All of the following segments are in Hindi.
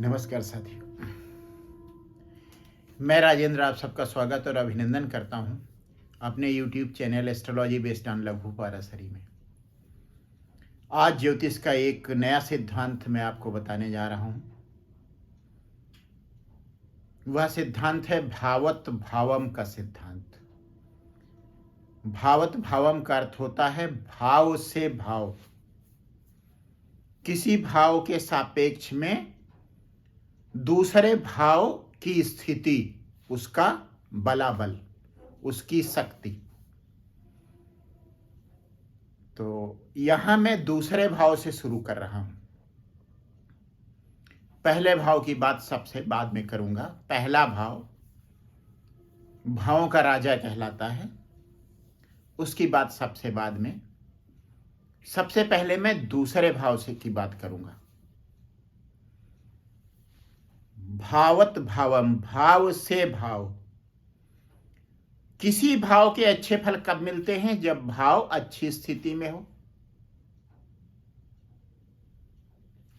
नमस्कार साथियों, मैं राजेंद्र आप सबका स्वागत और अभिनंदन करता हूं अपने YouTube channel astrology based on लघु पाराशरी में। आज ज्योतिष का एक नया सिद्धांत मैं आपको बताने जा रहा हूं। वह सिद्धांत है भावत भावम का सिद्धांत। भावत भावम का अर्थ होता है भाव से भाव, किसी भाव के सापेक्ष में दूसरे भाव की स्थिति, उसका बलाबल, उसकी शक्ति। तो यहां मैं दूसरे भाव से शुरू कर रहा हूं। पहले भाव की बात सबसे बाद में करूंगा। पहला भाव भावों का राजा कहलाता है, उसकी बात सबसे बाद में। सबसे पहले मैं दूसरे भाव से की बात करूंगा। भावत भावम, भाव से भाव। किसी भाव के अच्छे फल कब मिलते हैं? जब भाव अच्छी स्थिति में हो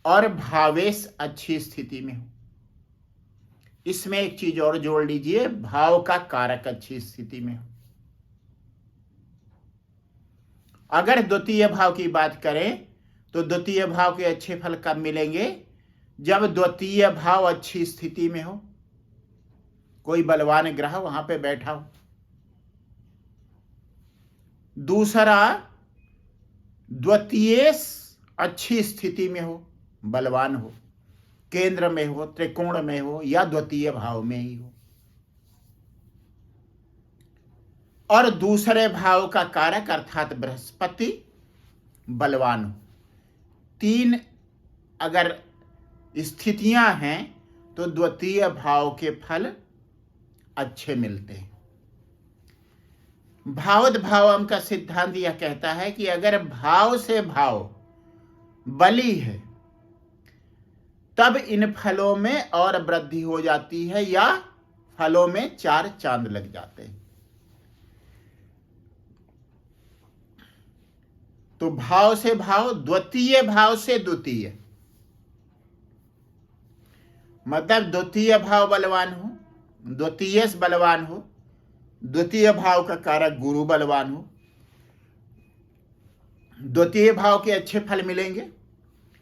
और भावेश अच्छी स्थिति में हो। इसमें एक चीज और जोड़ लीजिए, भाव का कारक अच्छी स्थिति में हो। अगर द्वितीय भाव की बात करें तो द्वितीय भाव के अच्छे फल कब मिलेंगे? जब द्वितीय भाव अच्छी स्थिति में हो, कोई बलवान ग्रह वहां पे बैठा हो। दूसरा, द्वितीय अच्छी स्थिति में हो, बलवान हो, केंद्र में हो, त्रिकोण में हो या द्वितीय भाव में ही हो। और दूसरे भाव का कारक अर्थात बृहस्पति बलवान हो। तीन अगर स्थितियां हैं तो द्वितीय भाव के फल अच्छे मिलते हैं। भावत भावम का सिद्धांत यह कहता है कि अगर भाव से भाव बली है तब इन फलों में और वृद्धि हो जाती है या फलों में चार चांद लग जाते हैं। तो भाव से भाव, द्वितीय भाव से द्वितीय, मतलब द्वितीय भाव बलवान हो, द्वितीय बलवान हो, द्वितीय भाव का कारक गुरु बलवान हो, द्वितीय भाव के अच्छे फल मिलेंगे।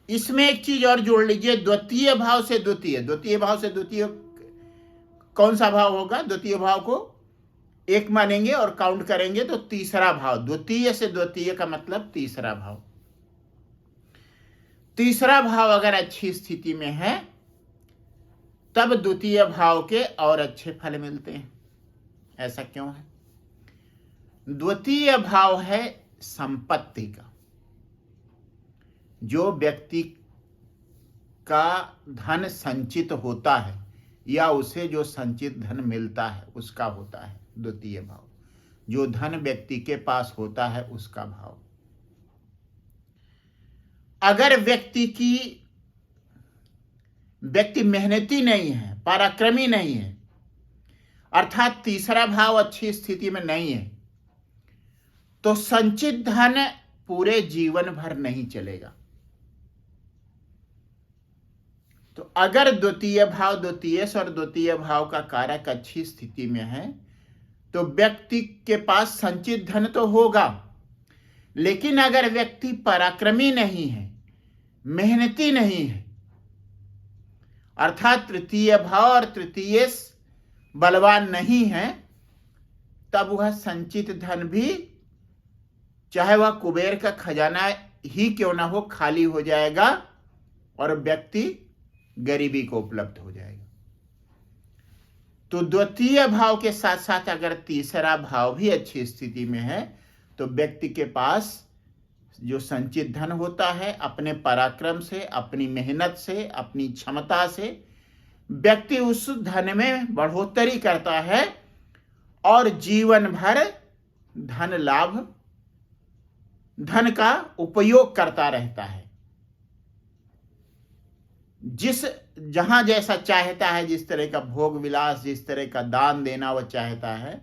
इसमें एक चीज और जोड़ लीजिए, द्वितीय भाव से द्वितीय। द्वितीय भाव से द्वितीय कौन सा भाव होगा? द्वितीय भाव को एक मानेंगे और काउंट करेंगे तो तीसरा भाव। द्वितीय से द्वितीय का मतलब तीसरा भाव। तीसरा भाव अगर अच्छी स्थिति में है तब द्वितीय भाव के और अच्छे फल मिलते हैं। ऐसा क्यों है? द्वितीय भाव है संपत्ति का। जो व्यक्ति का धन संचित होता है या उसे जो संचित धन मिलता है उसका होता है द्वितीय भाव। जो धन व्यक्ति के पास होता है उसका भाव। अगर व्यक्ति मेहनती नहीं है, पराक्रमी नहीं है, अर्थात तीसरा भाव अच्छी स्थिति में नहीं है, तो संचित धन पूरे जीवन भर नहीं चलेगा। तो अगर द्वितीय भाव द्वितीयेश और द्वितीय भाव का कारक अच्छी स्थिति में है तो व्यक्ति के पास संचित धन तो होगा, लेकिन अगर व्यक्ति पराक्रमी नहीं है, मेहनती नहीं है, अर्थात तृतीय भाव और तृतीयेश बलवान नहीं है, तब वह संचित धन भी, चाहे वह कुबेर का खजाना ही क्यों ना हो, खाली हो जाएगा और व्यक्ति गरीबी को उपलब्ध हो जाएगा। तो द्वितीय भाव के साथ साथ अगर तीसरा भाव भी अच्छी स्थिति में है तो व्यक्ति के पास जो संचित धन होता है, अपने पराक्रम से, अपनी मेहनत से, अपनी क्षमता से व्यक्ति उस धन में बढ़ोतरी करता है और जीवन भर धन लाभ, धन का उपयोग करता रहता है। जहां जैसा चाहता है, जिस तरह का भोग विलास, जिस तरह का दान देना वह चाहता है,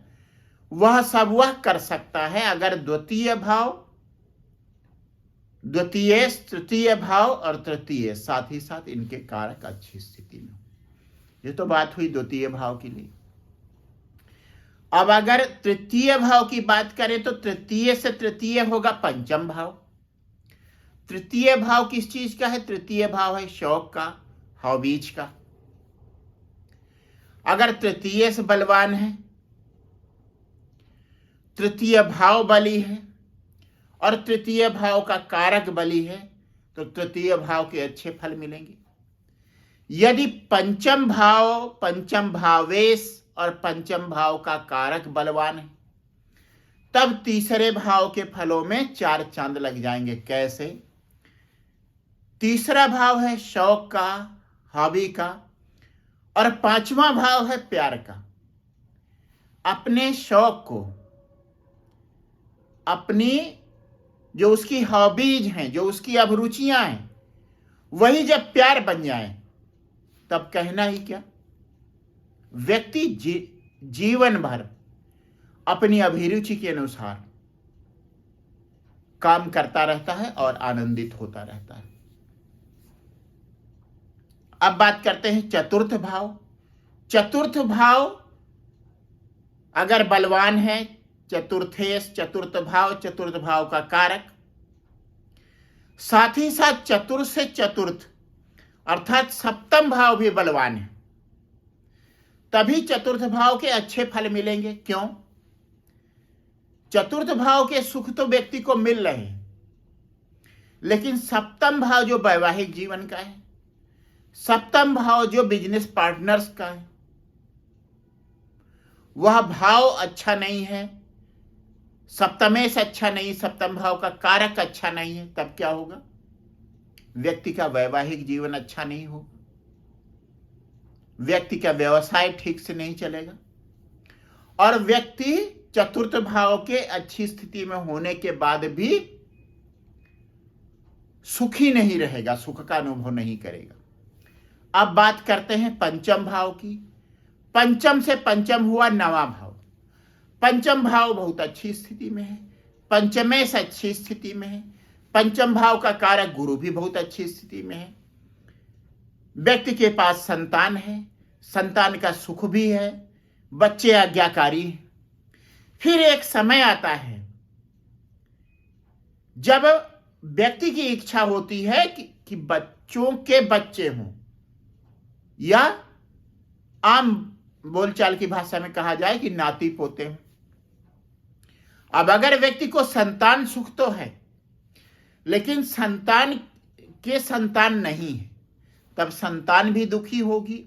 वह सब वह कर सकता है अगर द्वितीय भाव द्वितीय, तृतीय भाव और तृतीय, साथ ही साथ इनके कारक अच्छी स्थिति में। ये तो बात हुई द्वितीय भाव के लिए। अब अगर तृतीय भाव की बात करें तो तृतीय से तृतीय होगा पंचम भाव। तृतीय भाव किस चीज का है? तृतीय भाव है शौक का, हॉबीज का। अगर तृतीय से बलवान है, तृतीय भाव बली है और तृतीय भाव का कारक बली है, तो तृतीय भाव के अच्छे फल मिलेंगे। यदि पंचम भाव, पंचम भावेश और पंचम भाव का कारक बलवान है, तब तीसरे भाव के फलों में 4 चांद लग जाएंगे। कैसे? तीसरा भाव है शौक का, हॉबी का, और 5वां भाव है प्यार का। अपने शौक को, अपनी जो उसकी हॉबीज हैं, जो उसकी अभिरुचियां हैं, वही जब प्यार बन जाए तब कहना ही क्या। व्यक्ति जीवन भर अपनी अभिरुचि के अनुसार काम करता रहता है और आनंदित होता रहता है। अब बात करते हैं चतुर्थ भाव। चतुर्थ भाव अगर बलवान है, चतुर्थेश, चतुर्थ भाव का कारक, साथ ही साथ चतुर्थ से चतुर्थ अर्थात सप्तम भाव भी बलवान है, तभी चतुर्थ भाव के अच्छे फल मिलेंगे। क्यों? चतुर्थ भाव के सुख तो व्यक्ति को मिल रहे हैं, लेकिन सप्तम भाव जो वैवाहिक जीवन का है, सप्तम भाव जो बिजनेस पार्टनर्स का है, वह भाव अच्छा नहीं है, सप्तमेश अच्छा नहीं, सप्तम भाव का कारक अच्छा नहीं है। तब क्या होगा? व्यक्ति का वैवाहिक जीवन अच्छा नहीं हो, व्यक्ति का व्यवसाय ठीक से नहीं चलेगा, और व्यक्ति चतुर्थ भाव के अच्छी स्थिति में होने के बाद भी सुखी नहीं रहेगा, सुख का अनुभव नहीं करेगा। अब बात करते हैं पंचम भाव की। पंचम से पंचम हुआ 9वां भाव। पंचम भाव बहुत अच्छी स्थिति में है, पंचमेश अच्छी स्थिति में है, पंचम भाव का कारक गुरु भी बहुत अच्छी स्थिति में है। व्यक्ति के पास संतान है, संतान का सुख भी है, बच्चे आज्ञाकारी हैं। फिर एक समय आता है जब व्यक्ति की इच्छा होती है कि बच्चों के बच्चे हों, या आम बोलचाल की भाषा में कहा जाए कि नाती पोते हों। अब अगर व्यक्ति को संतान सुख तो है, लेकिन संतान के संतान नहीं है, तब संतान भी दुखी होगी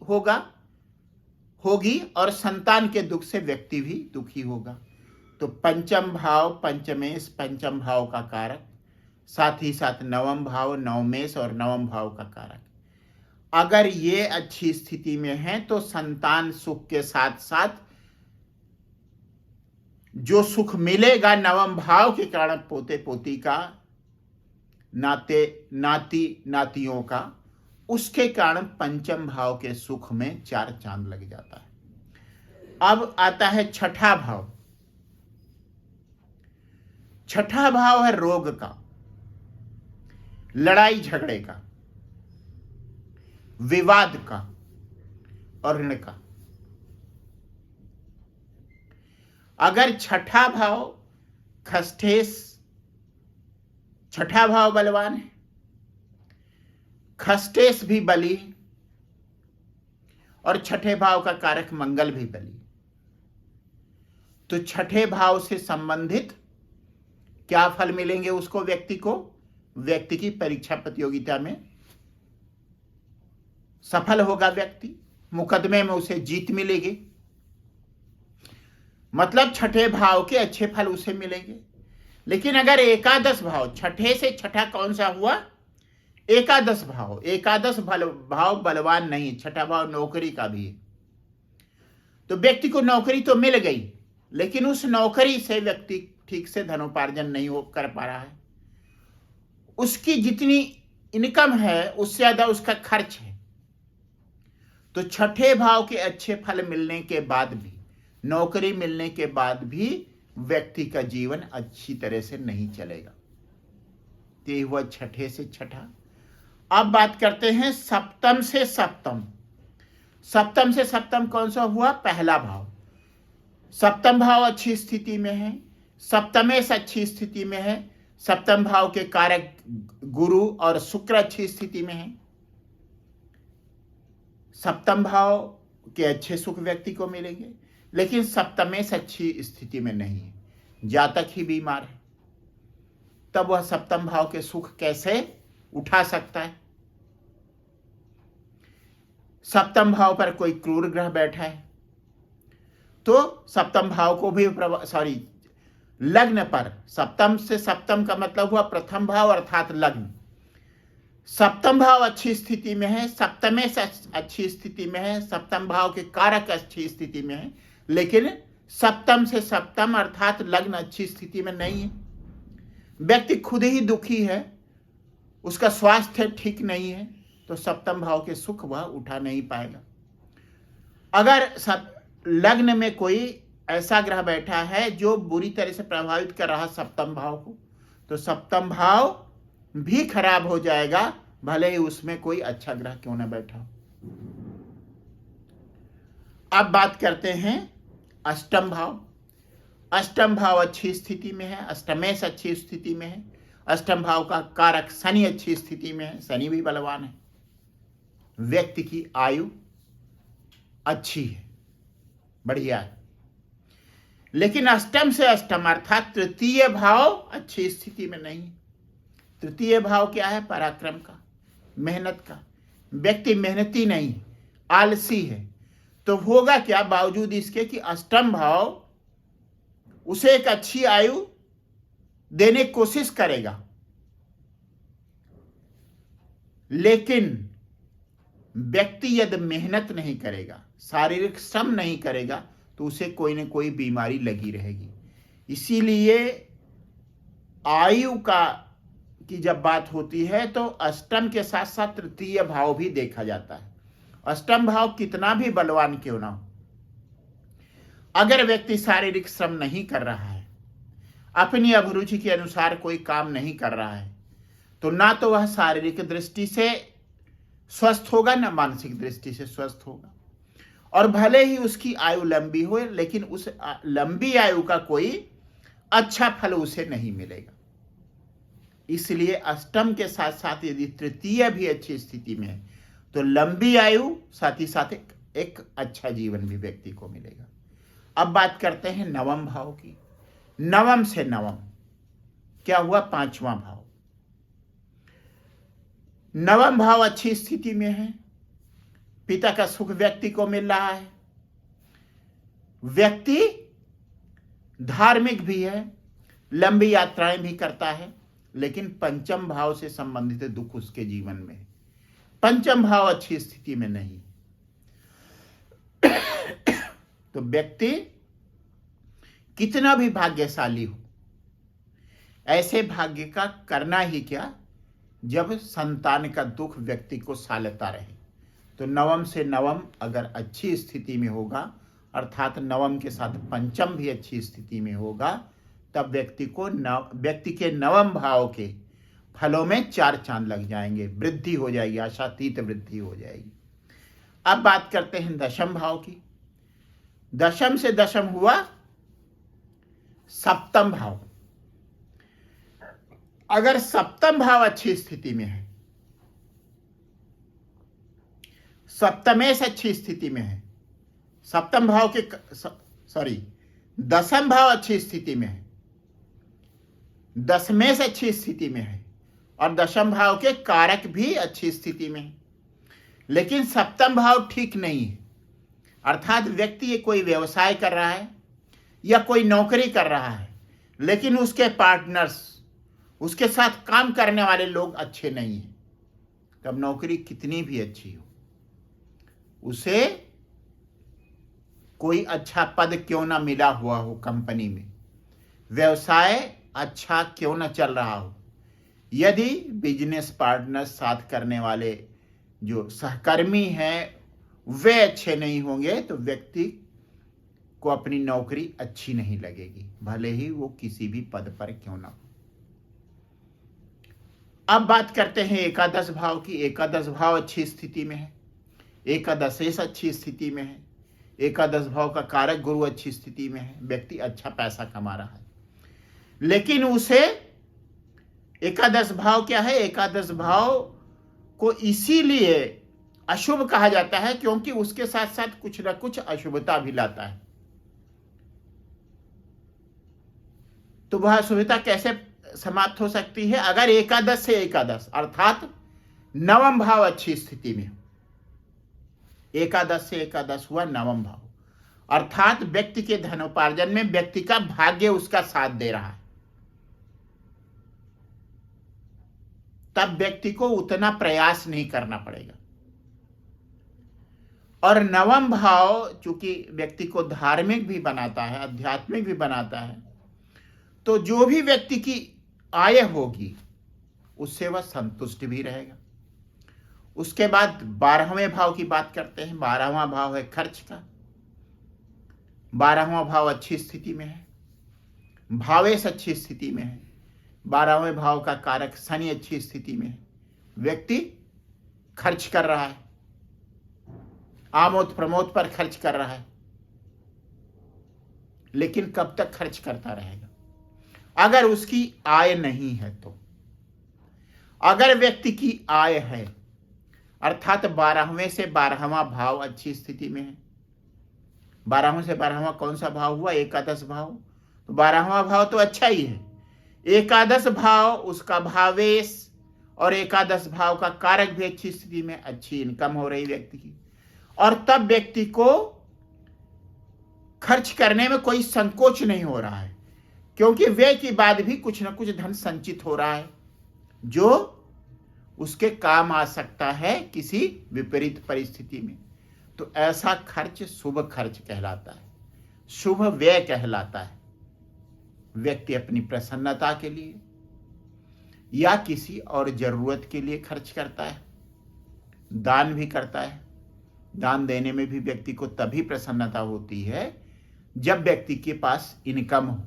और संतान के दुख से व्यक्ति भी दुखी होगा। तो पंचम भाव, पंचमेश, पंचम भाव का कारक, साथ ही साथ 9वां भाव, नवमेश और 9वां भाव का कारक, अगर ये अच्छी स्थिति में है तो संतान सुख के साथ साथ जो सुख मिलेगा 9वां भाव के कारण पोते पोती का, नातियों का, उसके कारण पंचम भाव के सुख में 4 चांद लग जाता है। अब आता है छठा भाव। छठा भाव है रोग का, लड़ाई झगड़े का, विवाद का और ऋण का। अगर छठा भाव खष्ठेश, छठा भाव बलवान है, खष्ठेश भी बली और छठे भाव का कारक मंगल भी बली, तो छठे भाव से संबंधित क्या फल मिलेंगे उसको? व्यक्ति को, व्यक्ति की परीक्षा प्रतियोगिता में सफल होगा, व्यक्ति मुकदमे में उसे जीत मिलेगी, मतलब छठे भाव के अच्छे फल उसे मिलेंगे। लेकिन अगर एकादश भाव, छठे से छठा कौन सा हुआ? एकादश भाव। एकादश भाव बलवान नहीं, छठा भाव नौकरी का भी है, तो व्यक्ति को नौकरी तो मिल गई, लेकिन उस नौकरी से व्यक्ति ठीक से धनोपार्जन नहीं कर पा रहा है, उसकी जितनी इनकम है उससे ज्यादा उसका खर्च है। तो छठे भाव के अच्छे फल मिलने के बाद भी, नौकरी मिलने के बाद भी व्यक्ति का जीवन अच्छी तरह से नहीं चलेगा। तो ये हुआ छठे से छठा। अब बात करते हैं सप्तम से सप्तम। सप्तम से सप्तम कौन सा हुआ? पहला भाव। सप्तम भाव अच्छी स्थिति में है, सप्तमेश अच्छी स्थिति में है, सप्तम भाव के कारक गुरु और शुक्र अच्छी स्थिति में है। सप्तम भाव के अच्छे सुख व्यक्ति को मिलेंगे, लेकिन सप्तमेश अच्छी स्थिति में नहीं है, जातक ही बीमार है, तब वह सप्तम भाव के सुख कैसे उठा सकता है? सप्तम भाव पर कोई क्रूर ग्रह बैठा है तो सप्तम भाव को भी लग्न पर, सप्तम से सप्तम का मतलब हुआ प्रथम भाव अर्थात लग्न। सप्तम भाव अच्छी स्थिति में है, सप्तमेश अच्छी स्थिति में है, सप्तम भाव के कारक अच्छी स्थिति में है, लेकिन सप्तम से सप्तम अर्थात लग्न अच्छी स्थिति में नहीं है। व्यक्ति खुद ही दुखी है, उसका स्वास्थ्य ठीक नहीं है, तो सप्तम भाव के सुख वह उठा नहीं पाएगा। अगर लग्न में कोई ऐसा ग्रह बैठा है जो बुरी तरह से प्रभावित कर रहा सप्तम भाव को, तो सप्तम भाव भी खराब हो जाएगा, भले ही उसमें कोई अच्छा ग्रह क्यों न बैठा हो। अब बात करते हैं अष्टम भाव। अष्टम भाव अच्छी स्थिति में है, अष्टमेश अच्छी स्थिति में है, अष्टम भाव का कारक शनि अच्छी स्थिति में है, शनि भी बलवान है, व्यक्ति की आयु अच्छी है, बढ़िया है। लेकिन अष्टम से अष्टम अर्थात तृतीय भाव अच्छी स्थिति में नहीं है। तृतीय भाव क्या है? पराक्रम का, मेहनत का। व्यक्ति मेहनती नहीं, आलसी है, तो होगा क्या? बावजूद इसके कि अष्टम भाव उसे एक अच्छी आयु देने की कोशिश करेगा, लेकिन व्यक्ति यदि मेहनत नहीं करेगा, शारीरिक श्रम नहीं करेगा, तो उसे कोई न कोई बीमारी लगी रहेगी। इसीलिए आयु की जब बात होती है तो अष्टम के साथ साथ तृतीय भाव भी देखा जाता है। अष्टम भाव कितना भी बलवान क्यों ना हो, अगर व्यक्ति शारीरिक श्रम नहीं कर रहा है, अपनी अभिरुचि के अनुसार कोई काम नहीं कर रहा है, तो ना तो वह शारीरिक दृष्टि से स्वस्थ होगा, ना मानसिक दृष्टि से स्वस्थ होगा। और भले ही उसकी आयु लंबी हो, लेकिन उस लंबी आयु का कोई अच्छा फल उसे नहीं मिलेगा। इसलिए अष्टम के साथ साथ यदि तृतीय भी अच्छी स्थिति में है, तो लंबी आयु साथ ही साथ एक अच्छा जीवन भी व्यक्ति को मिलेगा। अब बात करते हैं नवम भाव की। नवम से नवम क्या हुआ? पांचवा भाव। नवम भाव अच्छी स्थिति में है, पिता का सुख व्यक्ति को मिल रहा है, व्यक्ति धार्मिक भी है, लंबी यात्राएं भी करता है, लेकिन पंचम भाव से संबंधित दुख उसके जीवन में है। पंचम भाव अच्छी स्थिति में नहीं, तो व्यक्ति कितना भी भाग्यशाली हो, ऐसे भाग्य का करना ही क्या जब संतान का दुख व्यक्ति को सालता रहे। तो नवम से नवम अगर अच्छी स्थिति में होगा, अर्थात नवम के साथ पंचम भी अच्छी स्थिति में होगा, तब व्यक्ति के नवम भाव के फलों में चार चांद लग जाएंगे, वृद्धि हो जाएगी, आशातीत वृद्धि हो जाएगी। अब बात करते हैं दशम भाव की। दशम से दशम हुआ सप्तम भाव। अगर सप्तम भाव अच्छी स्थिति में है, सप्तमेश अच्छी स्थिति में है, सप्तम भाव के दशम भाव अच्छी स्थिति में है, दशमेश अच्छी स्थिति में है, और दशम भाव के कारक भी अच्छी स्थिति में है, लेकिन सप्तम भाव ठीक नहीं है, अर्थात व्यक्ति ये कोई व्यवसाय कर रहा है या कोई नौकरी कर रहा है, लेकिन उसके पार्टनर्स, उसके साथ काम करने वाले लोग अच्छे नहीं हैं, तब नौकरी कितनी भी अच्छी हो, उसे कोई अच्छा पद क्यों ना मिला हुआ हो कंपनी में, व्यवसाय अच्छा क्यों ना चल रहा हो, यदि बिजनेस पार्टनर साथ करने वाले जो सहकर्मी हैं वे अच्छे नहीं होंगे, तो व्यक्ति को अपनी नौकरी अच्छी नहीं लगेगी, भले ही वो किसी भी पद पर क्यों ना हो। अब बात करते हैं एकादश भाव की। एकादश भाव अच्छी स्थिति में है, एकादशेश अच्छी स्थिति में है, एकादश भाव का कारक गुरु अच्छी स्थिति में है, व्यक्ति अच्छा पैसा कमा रहा है। लेकिन उसे एकादश भाव क्या है? एकादश भाव को इसीलिए अशुभ कहा जाता है क्योंकि उसके साथ साथ कुछ न कुछ अशुभता भी लाता है। तो वह अशुभता कैसे समाप्त हो सकती है? अगर एकादश से एकादश अर्थात नवम भाव अच्छी स्थिति में, एकादश से एकादश हुआ नवम भाव, अर्थात व्यक्ति के धनोपार्जन में व्यक्ति का भाग्य उसका साथ दे रहा है, तब व्यक्ति को उतना प्रयास नहीं करना पड़ेगा। और नवम भाव चूंकि व्यक्ति को धार्मिक भी बनाता है, आध्यात्मिक भी बनाता है, तो जो भी व्यक्ति की आय होगी उससे वह संतुष्ट भी रहेगा। उसके बाद 12वें भाव की बात करते हैं। 12वां भाव है खर्च का। 12वां भाव अच्छी स्थिति में है, भावेश अच्छी स्थिति में है, 12वें भाव का कारक शनि अच्छी स्थिति में है। व्यक्ति खर्च कर रहा है, आमोद प्रमोद पर खर्च कर रहा है, लेकिन कब तक खर्च करता रहेगा? अगर उसकी आय नहीं है तो। अगर व्यक्ति की आय है अर्थात 12वें से 12वां भाव अच्छी स्थिति में है। 12वें से 12वां कौन सा भाव हुआ? एकादश भाव। तो 12वां भाव तो अच्छा ही है। एकादश भाव उसका भावेश और एकादश भाव का कारक भी अच्छी स्थिति में, अच्छी इनकम हो रही व्यक्ति की, और तब व्यक्ति को खर्च करने में कोई संकोच नहीं हो रहा है क्योंकि व्यय के बाद भी कुछ न कुछ धन संचित हो रहा है जो उसके काम आ सकता है किसी विपरीत परिस्थिति में। तो ऐसा खर्च शुभ खर्च कहलाता है, शुभ व्यय कहलाता है। व्यक्ति अपनी प्रसन्नता के लिए या किसी और जरूरत के लिए खर्च करता है, दान भी करता है। दान देने में भी व्यक्ति को तभी प्रसन्नता होती है जब व्यक्ति के पास इनकम हो।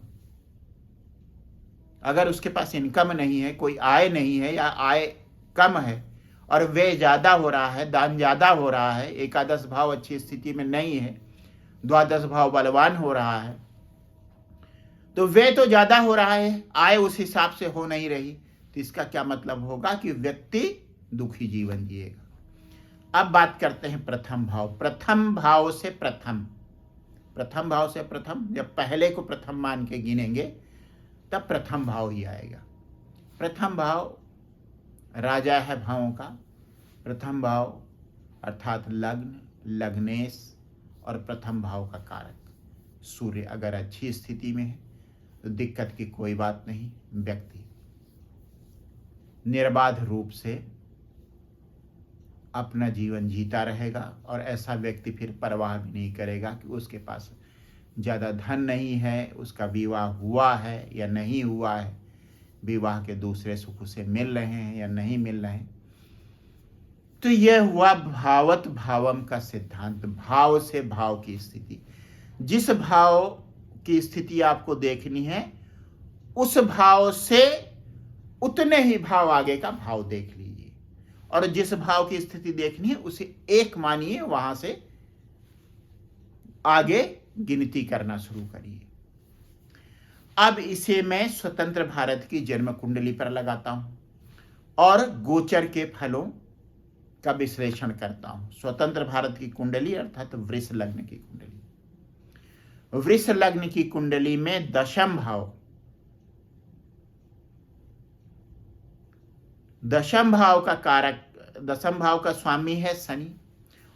अगर उसके पास इनकम नहीं है, कोई आय नहीं है या आय कम है और व्यय ज्यादा हो रहा है, दान ज्यादा हो रहा है, एकादश भाव अच्छी स्थिति में नहीं है, द्वादश भाव बलवान हो रहा है, तो व्यय तो ज्यादा हो रहा है, आय उस हिसाब से हो नहीं रही, तो इसका क्या मतलब होगा कि व्यक्ति दुखी जीवन जिएगा। अब बात करते हैं प्रथम भाव। प्रथम भाव से प्रथम, प्रथम भाव से प्रथम, जब पहले को प्रथम मान के गिनेंगे तब प्रथम भाव ही आएगा। प्रथम भाव राजा है भावों का। प्रथम भाव अर्थात लग्न, लग्नेश और प्रथम भाव का कारक सूर्य अगर अच्छी स्थिति में है तो दिक्कत की कोई बात नहीं। व्यक्ति निर्बाध रूप से अपना जीवन जीता रहेगा और ऐसा व्यक्ति फिर परवाह भी नहीं करेगा कि उसके पास ज़्यादा धन नहीं है, उसका विवाह हुआ है या नहीं हुआ है, विवाह के दूसरे सुख उसे मिल रहे हैं या नहीं मिल रहे हैं। तो यह हुआ भावत भावम का सिद्धांत, भाव से भाव की स्थिति। जिस भाव की स्थिति आपको देखनी है उस भाव से उतने ही भाव आगे का भाव देख लीजिए, और जिस भाव की स्थिति देखनी है उसे एक मानिए, वहां से आगे गिनती करना शुरू करिए। अब इसे मैं स्वतंत्र भारत की जन्म कुंडली पर लगाता हूं और गोचर के फलों का विश्लेषण करता हूं। स्वतंत्र भारत की कुंडली अर्थात वृष लग्न की कुंडली। वृष लग्न की कुंडली में दशम भाव, दशम भाव का कारक, दशम भाव का स्वामी है शनि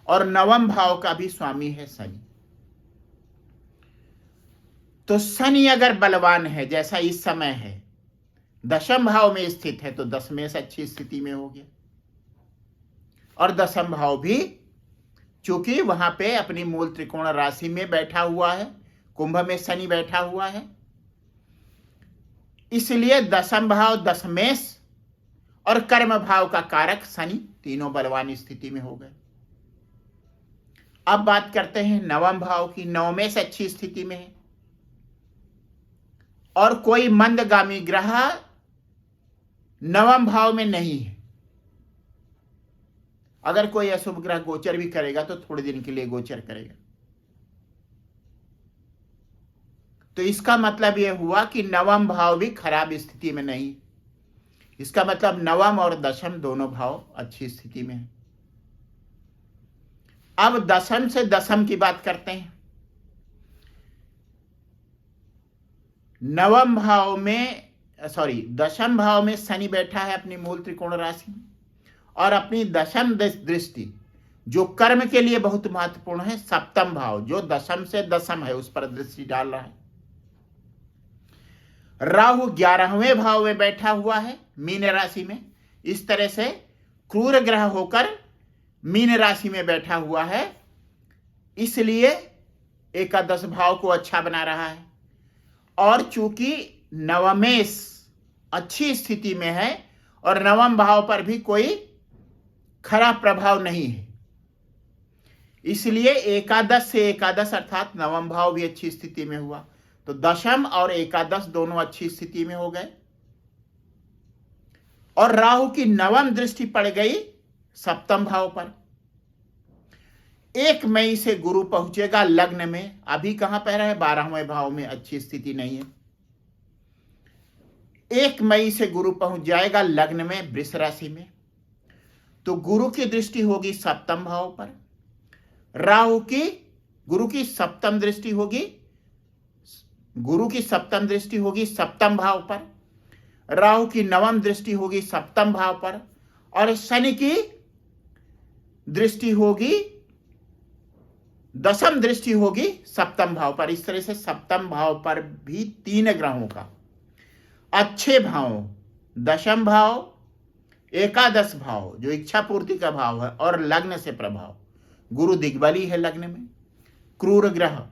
और नवम भाव का भी स्वामी है शनि। तो शनि अगर बलवान है जैसा इस समय है, दशम भाव में स्थित है, तो दसवें से अच्छी स्थिति में हो गया। और दशम भाव भी चूंकि वहां पे अपनी मूल त्रिकोण राशि में बैठा हुआ है, कुंभ में शनि बैठा हुआ है, इसलिए दशम भाव, दशमेश और कर्म भाव का कारक शनि तीनों बलवान स्थिति में हो गए। अब बात करते हैं नवम भाव की। नवमेश अच्छी स्थिति में है और कोई मंदगामी ग्रह नवम भाव में नहीं है। अगर कोई अशुभ ग्रह गोचर भी करेगा तो थोड़े दिन के लिए गोचर करेगा। तो इसका मतलब यह हुआ कि नवम भाव भी खराब स्थिति में नहीं। इसका मतलब नवम और दशम दोनों भाव अच्छी स्थिति में है। अब दशम से दशम की बात करते हैं। दशम भाव में शनि बैठा है अपनी मूल त्रिकोण राशि में, और अपनी दशम दृष्टि जो कर्म के लिए बहुत महत्वपूर्ण है, सप्तम भाव जो दशम से दशम है उस पर दृष्टि डाल रहा है। राहु 11वें भाव में बैठा हुआ है मीन राशि में। इस तरह से क्रूर ग्रह होकर मीन राशि में बैठा हुआ है, इसलिए एकादश भाव को अच्छा बना रहा है। और चूंकि नवमेश अच्छी स्थिति में है और नवम भाव पर भी कोई खराब प्रभाव नहीं है, इसलिए एकादश से एकादश अर्थात नवम भाव भी अच्छी स्थिति में हुआ। तो दशम और एकादश दोनों अच्छी स्थिति में हो गए। और राहु की नवम दृष्टि पड़ गई सप्तम भाव पर। 1 मई से गुरु पहुंचेगा लग्न में। अभी कहां पर है? 12वें भाव में अच्छी स्थिति नहीं है। 1 मई से गुरु पहुंच जाएगा लग्न में वृष राशि में। तो गुरु की दृष्टि होगी सप्तम भाव पर। गुरु की सप्तम दृष्टि होगी सप्तम भाव पर। राहु की नवम दृष्टि होगी सप्तम भाव पर, और शनि की दृष्टि होगी, दशम दृष्टि होगी सप्तम भाव पर। इस तरह से सप्तम भाव पर भी 3 ग्रहों का अच्छे भाव, दशम भाव, एकादश भाव जो इच्छा पूर्ति का भाव है, और लग्न से प्रभाव। गुरु दिग्बली है लग्न में। क्रूर ग्रह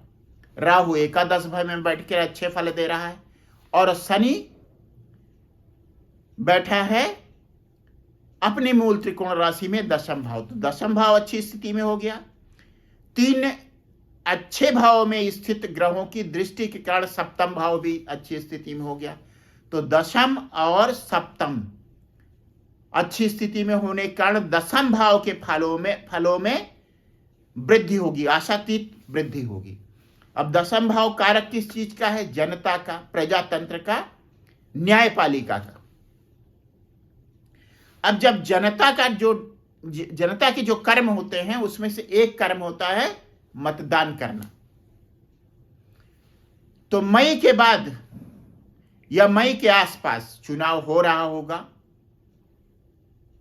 राहु एकादश भाव में बैठकर अच्छे फल दे रहा है, और शनि बैठा है अपनी मूल त्रिकोण राशि में दशम भाव। तो दशम भाव अच्छी स्थिति में हो गया। 3 अच्छे भाव में स्थित ग्रहों की दृष्टि के कारण सप्तम भाव भी अच्छी स्थिति में हो गया। तो दशम और सप्तम अच्छी स्थिति में होने के कारण दशम भाव के फलों में वृद्धि होगी, आशातीत वृद्धि होगी। अब दशम भाव कारक किस चीज का है? जनता का, प्रजातंत्र का, न्यायपालिका का। अब जब जनता के जो कर्म होते हैं उसमें से एक कर्म होता है मतदान करना। तो मई के बाद या मई के आसपास चुनाव हो रहा होगा,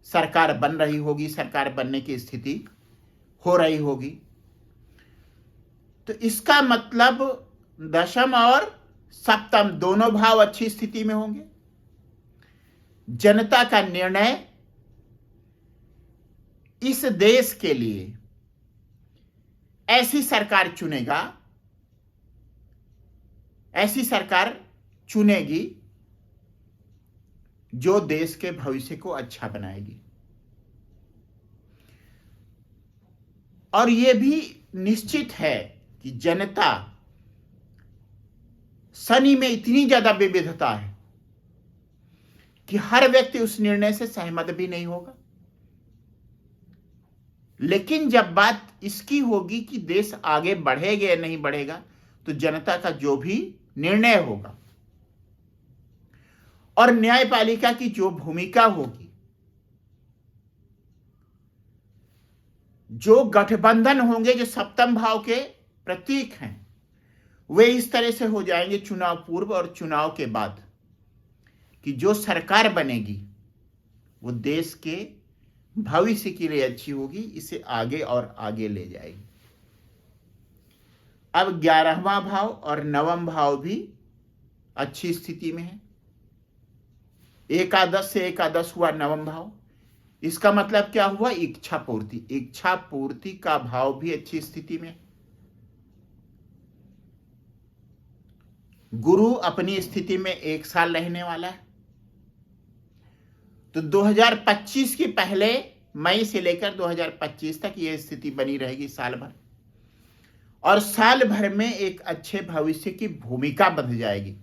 सरकार बन रही होगी, सरकार बनने की स्थिति हो रही होगी। तो इसका मतलब दशम और सप्तम दोनों भाव अच्छी स्थिति में होंगे। जनता का निर्णय इस देश के लिए ऐसी सरकार चुनेगी जो देश के भविष्य को अच्छा बनाएगी। और यह भी निश्चित है कि जनता, शनि में इतनी ज्यादा विविधता है कि हर व्यक्ति उस निर्णय से सहमत भी नहीं होगा। लेकिन जब बात इसकी होगी कि देश आगे बढ़ेगा या नहीं बढ़ेगा, तो जनता का जो भी निर्णय होगा और न्यायपालिका की जो भूमिका होगी, जो गठबंधन होंगे, जो सप्तम भाव के प्रतीक हैं, वे इस तरह से हो जाएंगे चुनाव पूर्व और चुनाव के बाद कि जो सरकार बनेगी वो देश के भविष्य के लिए अच्छी होगी, इसे आगे और आगे ले जाएगी। अब 11वां भाव और 9वां भाव भी अच्छी स्थिति में है। एकादश से एकादश हुआ 9वां भाव। इसका मतलब क्या हुआ? इच्छा पूर्ति। इच्छा पूर्ति का भाव भी अच्छी स्थिति में। गुरु अपनी स्थिति में 1 साल रहने वाला है। तो 2025 के पहले मई से लेकर 2025 तक यह स्थिति बनी रहेगी साल भर, और साल भर में एक अच्छे भविष्य की भूमिका बन जाएगी।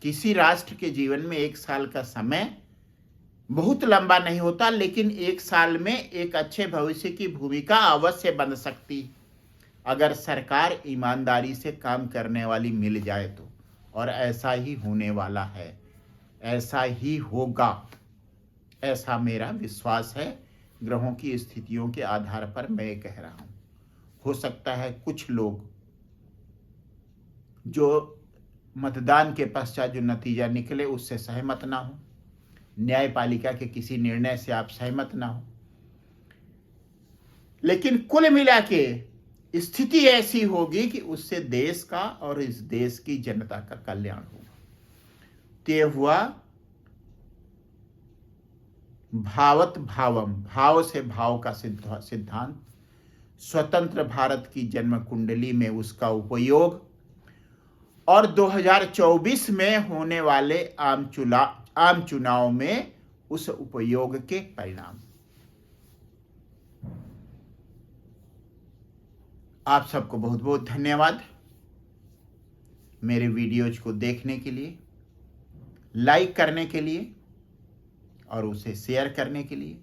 किसी राष्ट्र के जीवन में 1 साल का समय बहुत लंबा नहीं होता, लेकिन 1 साल में एक अच्छे भविष्य की भूमिका अवश्य बन सकती, अगर सरकार ईमानदारी से काम करने वाली मिल जाए तो। और ऐसा ही होने वाला है, ऐसा ही होगा, ऐसा मेरा विश्वास है। ग्रहों की स्थितियों के आधार पर मैं कह रहा हूं। हो सकता है कुछ लोग जो मतदान के पश्चात जो नतीजा निकले उससे सहमत ना हो, न्यायपालिका के किसी निर्णय से आप सहमत ना हो, लेकिन कुल मिला के स्थिति ऐसी होगी कि उससे देश का और इस देश की जनता का कल्याण होगा। ते हुआ भावत भावम, भाव से भाव का सिद्धांत, स्वतंत्र भारत की जन्म कुंडली में उसका उपयोग और 2024 में होने वाले आम चुनाव में उस उपयोग के परिणाम। आप सबको बहुत बहुत धन्यवाद मेरे वीडियोज को देखने के लिए, लाइक करने के लिए और उसे शेयर करने के लिए।